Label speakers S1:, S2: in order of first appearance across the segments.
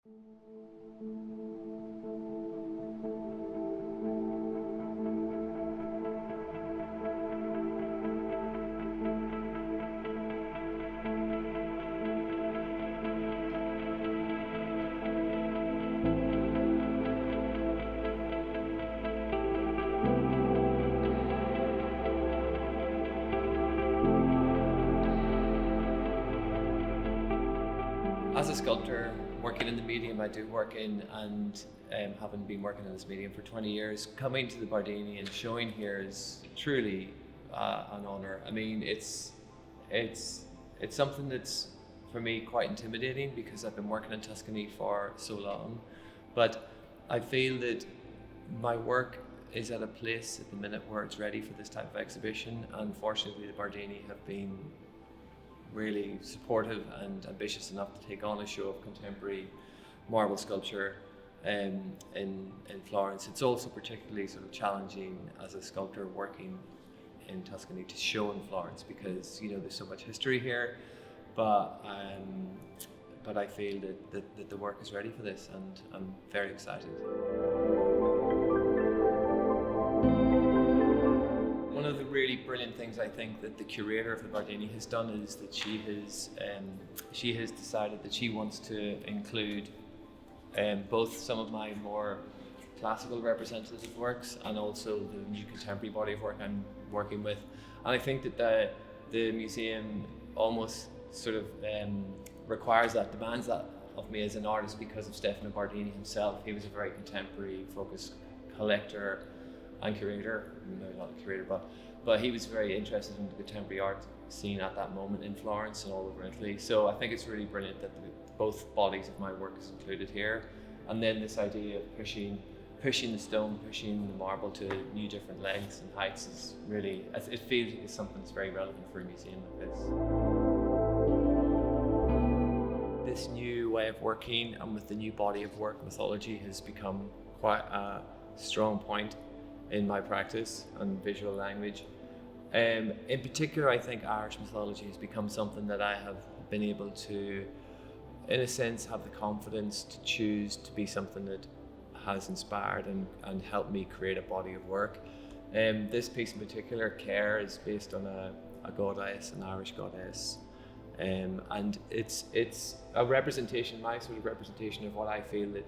S1: As a sculptor working in the medium I do work in, and having been working in this medium for 20 years, coming to the Bardini and showing here is truly an honour. I mean, it's something that's for me quite intimidating because I've been working in Tuscany for so long, but I feel that my work is at a place at the minute where it's ready for this type of exhibition, and fortunately the Bardini have been really supportive and ambitious enough to take on a show of contemporary marble sculpture in Florence. It's also particularly sort of challenging as a sculptor working in Tuscany to show in Florence because, you know, there's so much history here, but I feel that the work is ready for this, and I'm very excited. One of the really brilliant things I think that the curator of the Bardini has done is that she has decided that she wants to include both some of my more classical representative works and also the new contemporary body of work I'm working with. And I think that the museum almost sort of requires that, demands that of me as an artist because of Stefano Bardini himself. He was a very contemporary focused collector and curator, maybe not a curator, but he was very interested in the contemporary art scene at that moment in Florence and all over Italy. So I think it's really brilliant that both bodies of my work is included here. And then this idea of pushing the stone, pushing the marble to new different lengths and heights is really, it feels like it's something that's very relevant for a museum like this. This new way of working and with the new body of work, Mythology, has become quite a strong point in my practice and visual language. In particular, I think Irish mythology has become something that I have been able to, in a sense, have the confidence to choose to be something that has inspired and helped me create a body of work. This piece in particular, Care, is based on a goddess, an Irish goddess. And it's a representation, my sort of representation of what I feel that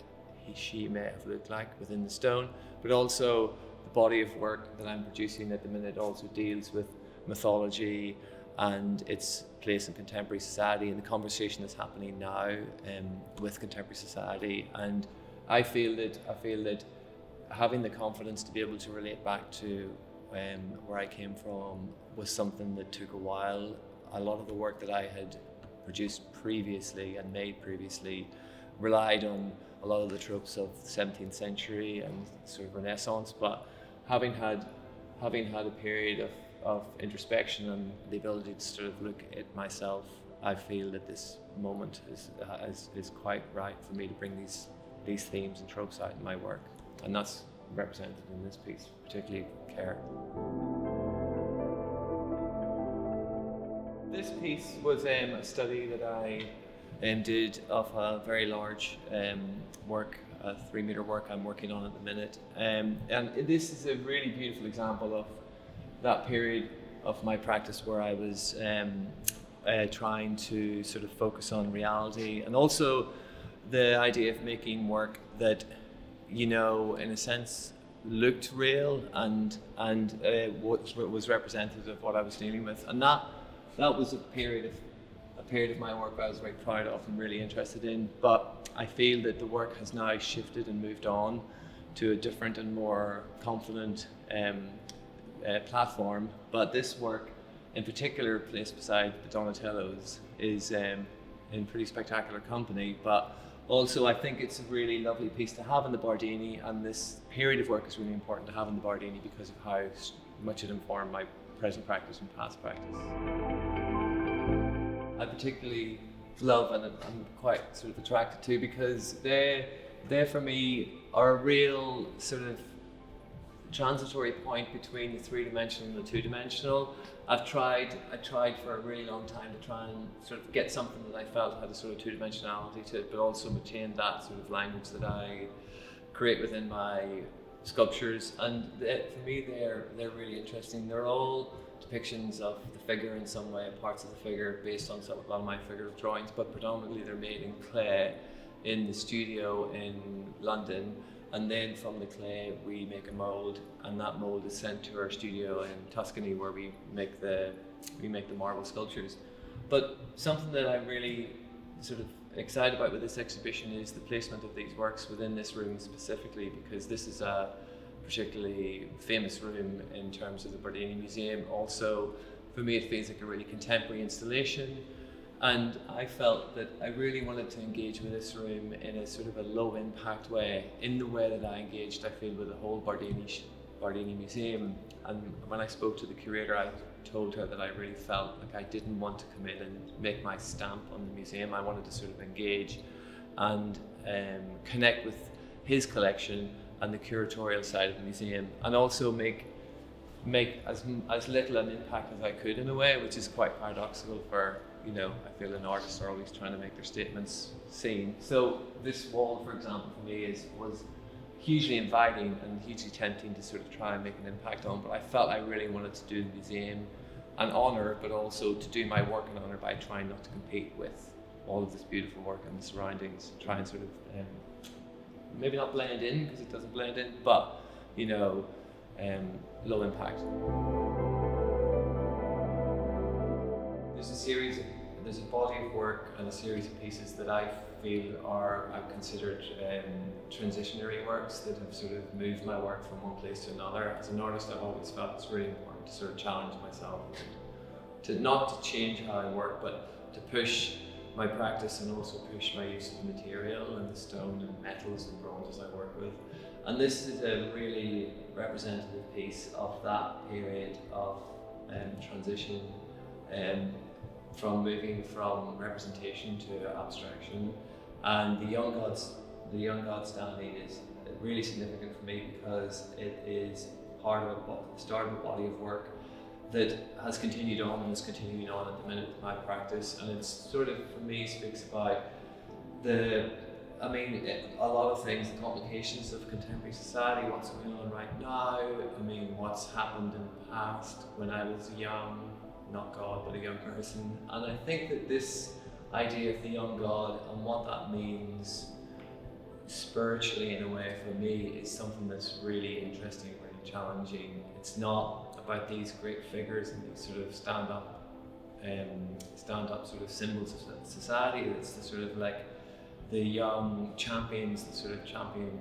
S1: she may have looked like within the stone, but also the body of work that I'm producing at the minute also deals with mythology and its place in contemporary society and the conversation that's happening now with contemporary society. And I feel that having the confidence to be able to relate back to where I came from was something that took a while. A lot of the work that I had produced previously and made previously relied on a lot of the tropes of the 17th century and sort of Renaissance, but having had a period of introspection and the ability to sort of look at myself, I feel that this moment is quite right for me to bring these themes and tropes out in my work, and that's represented in this piece, particularly Care. This piece was a study that I did of a very large work, a 3-meter work I'm working on at the minute. And this is a really beautiful example of that period of my practice where I was trying to sort of focus on reality and also the idea of making work that, you know, in a sense looked real and was representative of what I was dealing with. And that was a period of my work I was very proud of and really interested in, but I feel that the work has now shifted and moved on to a different and more confident platform. But this work in particular, placed beside the Donatellos, is in pretty spectacular company, but also I think it's a really lovely piece to have in the Bardini, and this period of work is really important to have in the Bardini because of how much it informed my present practice and past practice. I particularly love and I'm quite sort of attracted to because they for me are a real sort of transitory point between the three-dimensional and the two-dimensional. I tried for a really long time to try and sort of get something that I felt had a sort of two-dimensionality to it, but also retain that sort of language that I create within my sculptures. And for me, they're really interesting. They're all depictions of the figure in some way, parts of the figure based on a lot of my figurative drawings, but predominantly they're made in clay in the studio in London. And then from the clay we make a mold, and that mold is sent to our studio in Tuscany, where we make the marble sculptures. But something that I'm really sort of excited about with this exhibition is the placement of these works within this room specifically, because this is a particularly famous room in terms of the Bardini Museum. Also, for me, it feels like a really contemporary installation. And I felt that I really wanted to engage with this room in a sort of a low impact way, in the way that I engaged, I feel, with the whole Bardini Museum. And when I spoke to the curator, I told her that I really felt like I didn't want to come in and make my stamp on the museum. I wanted to sort of engage and connect with his collection and the curatorial side of the museum, and also make as little an impact as I could, in a way, which is quite paradoxical for, I feel an artist are always trying to make their statements seen. So this wall, for example, for me was hugely inviting and hugely tempting to sort of try and make an impact on, but I felt I really wanted to do the museum an honour, but also to do my work an honour by trying not to compete with all of this beautiful work and the surroundings, try and sort of maybe not blend in, because it doesn't blend in, but low impact. There's a body of work and a series of pieces that I feel I've considered transitionary works that have sort of moved my work from one place to another. As an artist, I've always felt it's really important to sort of challenge myself, to not to change how I work, but to push my practice and also push my use of material and the stone and metals and bronzes I work with. And this is a really representative piece of that period of transition, from moving from representation to abstraction. And the young God standing is really significant for me, because it is part of the start of a body of work that has continued on and is continuing on at the minute with my practice. And it's sort of, for me, speaks about a lot of things, the complications of contemporary society, what's going on right now, what's happened in the past when I was young, not God, but a young person. And I think that this idea of the young God and what that means spiritually, in a way, for me, is something that's really interesting, really challenging. It's not about these great figures and these sort of stand up sort of symbols of society. It's the sort of like the young champions that sort of champion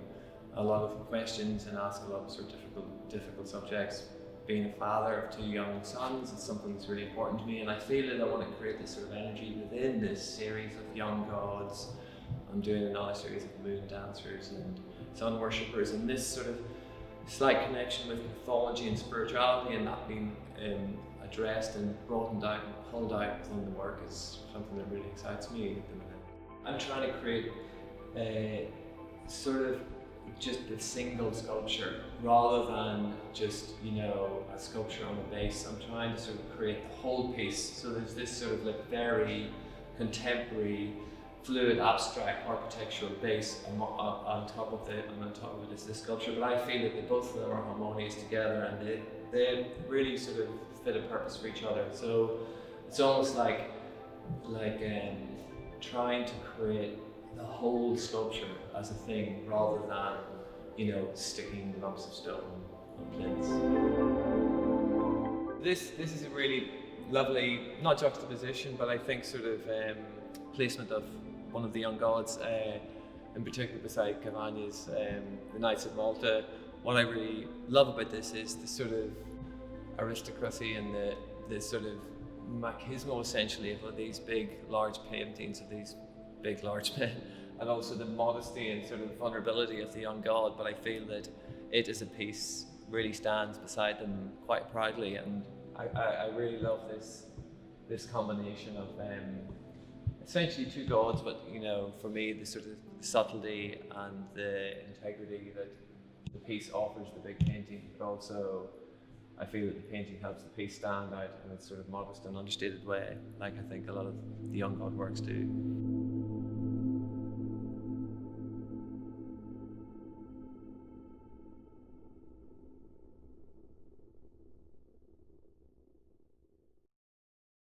S1: a lot of questions and ask a lot of sort of difficult subjects. Being a father of two young sons is something that's really important to me, and I feel that I want to create this sort of energy within this series of young gods. I'm doing another series of moon dancers and sun worshippers, and this sort of slight connection with mythology and spirituality, and that being addressed and broadened out and pulled out within the work is something that really excites me at the minute. I'm trying to create a sort of just a single sculpture rather than just a sculpture on a base. I'm trying to sort of create the whole piece. So there's this sort of like very contemporary, fluid, abstract architectural base on top of it is this sculpture. But I feel that both of them are harmonious together, and they really sort of fit a purpose for each other. So it's almost like trying to create the whole sculpture as a thing, rather than sticking lumps of stone on plinths. This is a really lovely, not juxtaposition, but I think sort of placement of one of the young gods, in particular beside Cavagna's The Knights of Malta. What I really love about this is the sort of aristocracy and the sort of machismo, essentially, of these big, large paintings of these big, large men, and also the modesty and sort of vulnerability of the young god. But I feel that it as a piece really stands beside them quite proudly, and I really love this combination of essentially two gods, but for me the sort of subtlety and the integrity that the piece offers the big painting, but also I feel that the painting helps the piece stand out in its sort of modest and understated way, like I think a lot of the young god works do.